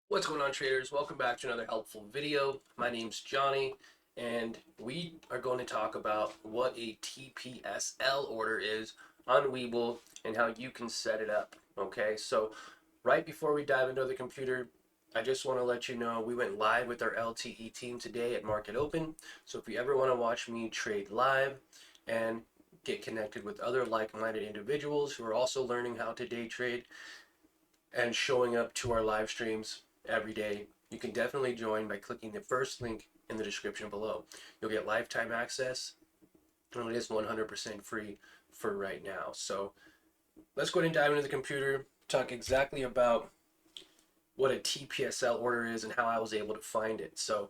What's going on, traders? Welcome back to another helpful video. My name's Johnny, and we are going to talk about what a TPSL order is on Webull and how you can set it up. Okay, so right before we dive into the computer, I just want to let you know we went live with our LTE team today at Market Open. So if you ever want to watch me trade live and get connected with other like-minded individuals who are also learning how to day trade, and showing up to our live streams every day, you can definitely join by clicking the first link in the description below. You'll get lifetime access, and it is 100% free for right now. So let's go ahead and dive into the computer, talk exactly about what a TPSL order is and how I was able to find it. So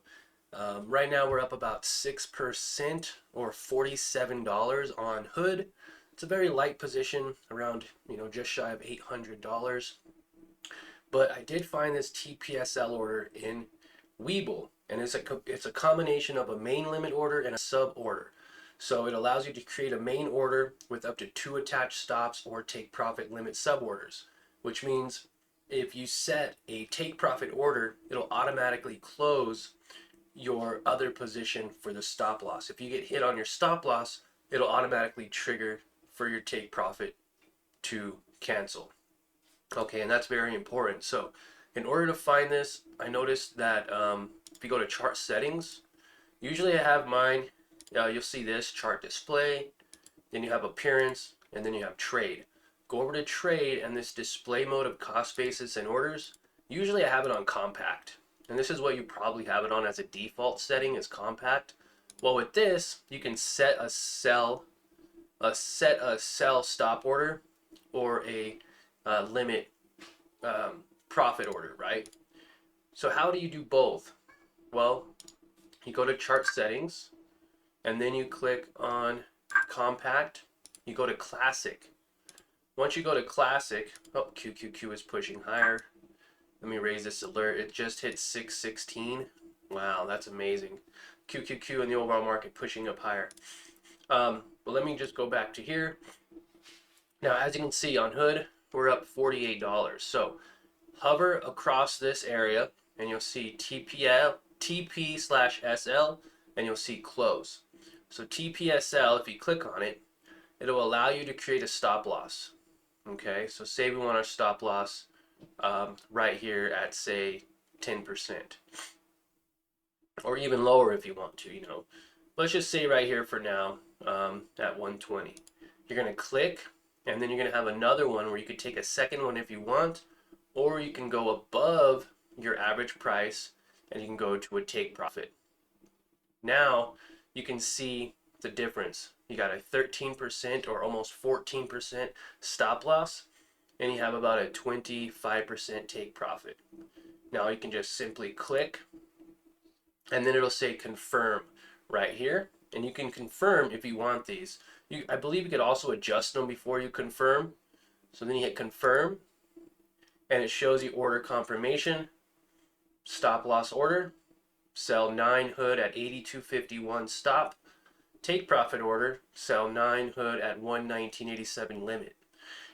right now we're up about 6% or $47 on Hood. It's a very light position, around just shy of $800. But I did find this TPSL order in Webull, and it's a combination of a main limit order and a sub order. So it allows you to create a main order with up to 2 attached stops or take profit limit sub orders, which means if you set a take profit order, it'll automatically close your other position for the stop loss. If you get hit on your stop loss, it'll automatically trigger for your take profit to cancel. Okay, and that's very important. So in order to find this, I noticed that if you go to chart settings, usually I have mine, you'll see this chart display, then you have appearance, and then you have trade. Go over to trade and this display mode of cost basis and orders, usually I have it on compact. And this is what you probably have it on as a default setting, is compact. Well, with this, you can set a sell stop order or a limit profit order, right? So how do you do both? Well, you go to chart settings and then you click on compact. You go to classic. Once you go to classic, oh, QQQ is pushing higher. Let me raise this alert. It just hit 616. Wow, that's amazing. QQQ and the overall market pushing up higher. But let me just go back to here. Now, as you can see on Hood, we're up $48. So hover across this area and you'll see TP/SL and you'll see close. So TPSL, if you click on it, it'll allow you to create a stop loss. Okay, so say we want our stop loss right here at, say, 10%, or even lower if you want to. Let's just say right here for now at 120. You're going to click, and then you're going to have another one where you could take a second one if you want, or you can go above your average price and you can go to a take profit. Now you can see the difference. You got a 13% or almost 14% stop loss, and you have about a 25% take profit. Now you can just simply click, and then it'll say confirm right here, and you can confirm if you want these. I believe you could also adjust them before you confirm. So then you hit confirm, and it shows you order confirmation, stop loss order, sell 9 Hood at 82.51 stop, take profit order, sell 9 Hood at 119.87 limit.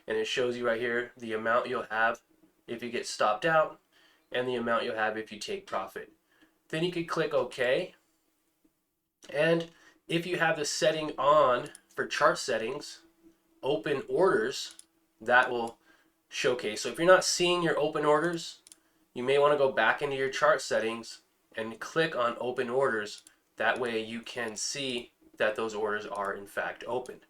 And it shows you right here the amount you'll have if you get stopped out and the amount you'll have if you take profit. Then you could click OK. And if you have the setting on for chart settings, open orders, that will showcase. So if you're not seeing your open orders, you may want to go back into your chart settings and click on open orders. That way you can see that those orders are in fact open.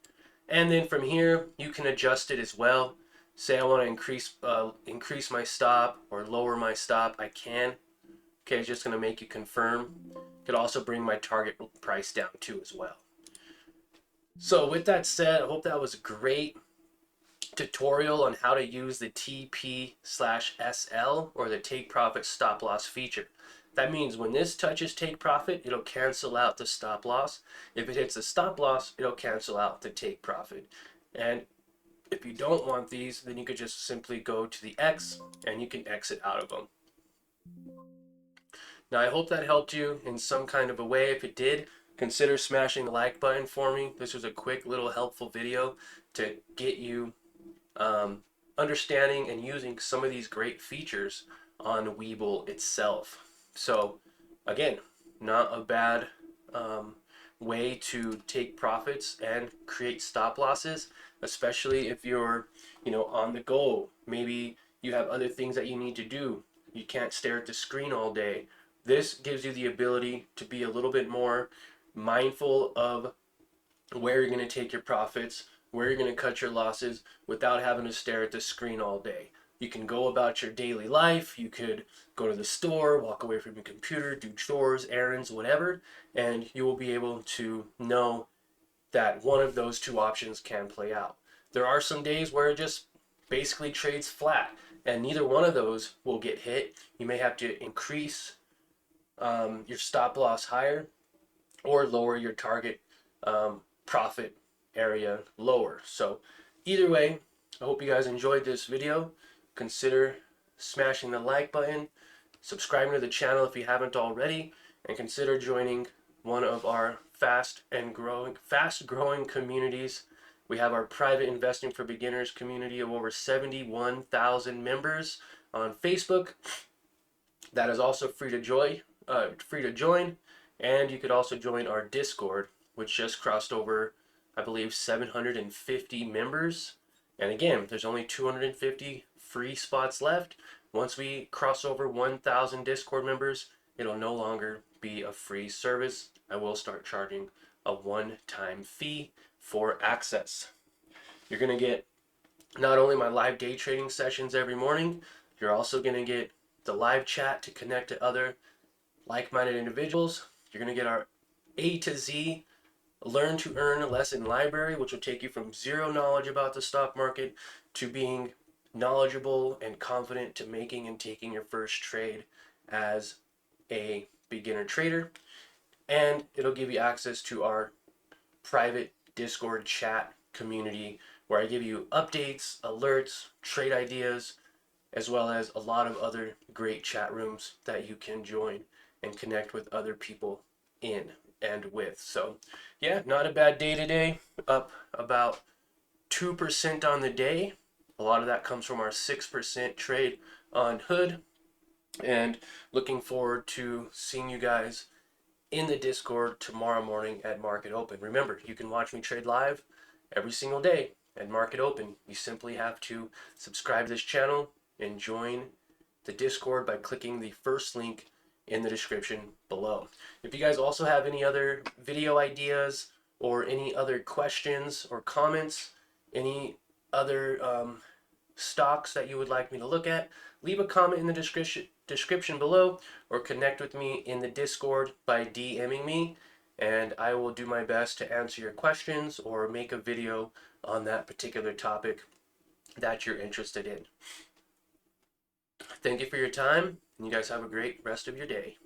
And then from here you can adjust it as well. Say I want to increase my stop or lower my stop, I can. Okay, it's just going to make you confirm. Could also bring my target price down too as well. So with that said, I hope that was a great tutorial on how to use the TP/SL or the take profit stop loss feature. That means when this touches take profit, it'll cancel out the stop loss. If it hits the stop loss, it'll cancel out the take profit. And if you don't want these, then you could just simply go to the X and you can exit out of them. Now, I hope that helped you in some kind of a way. If it did, consider smashing the like button for me. This was a quick little helpful video to get you understanding and using some of these great features on Webull itself. So again, not a bad um, way to take profits and create stop losses, especially if you're, on the go. Maybe you have other things that you need to do. You can't stare at the screen all day. This gives you the ability to be a little bit more mindful of where you're going to take your profits, where you're going to cut your losses without having to stare at the screen all day. You can go about your daily life. You could go to the store, walk away from your computer, do chores, errands, whatever, and you will be able to know that one of those two options can play out. There are some days where it just basically trades flat, and neither one of those will get hit. You may have to increase your stop loss higher or lower your target profit area lower. So either way, I hope you guys enjoyed this video. Consider smashing the like button, subscribing to the channel if you haven't already, and consider joining one of our fast growing communities. We have our private investing for beginners community of over 71,000 members on Facebook. That is also free to join, and you could also join our Discord, which just crossed over, I believe, 750 members. And again, there's only 250 free spots left. Once we cross over 1,000 Discord members, it'll no longer be a free service. I will start charging a one-time fee for access. You're going to get not only my live day trading sessions every morning, you're also going to get the live chat to connect to other like-minded individuals. You're going to get our A to Z Learn to Earn lesson library, which will take you from zero knowledge about the stock market to being knowledgeable and confident to making and taking your first trade as a beginner trader. And it'll give you access to our private Discord chat community where I give you updates, alerts, trade ideas, as well as a lot of other great chat rooms that you can join and connect with other people in and with. So yeah, not a bad day today. Up about 2% on the day. A lot of that comes from our 6% trade on Hood. And looking forward to seeing you guys in the Discord tomorrow morning at Market Open. Remember, you can watch me trade live every single day at Market Open. You simply have to subscribe to this channel and join the Discord by clicking the first link in the description below. If you guys also have any other video ideas or any other questions or comments, any other stocks that you would like me to look at, leave a comment in the description below or connect with me in the Discord by DMing me, and I will do my best to answer your questions or make a video on that particular topic that you're interested in. Thank you for your time, and you guys have a great rest of your day.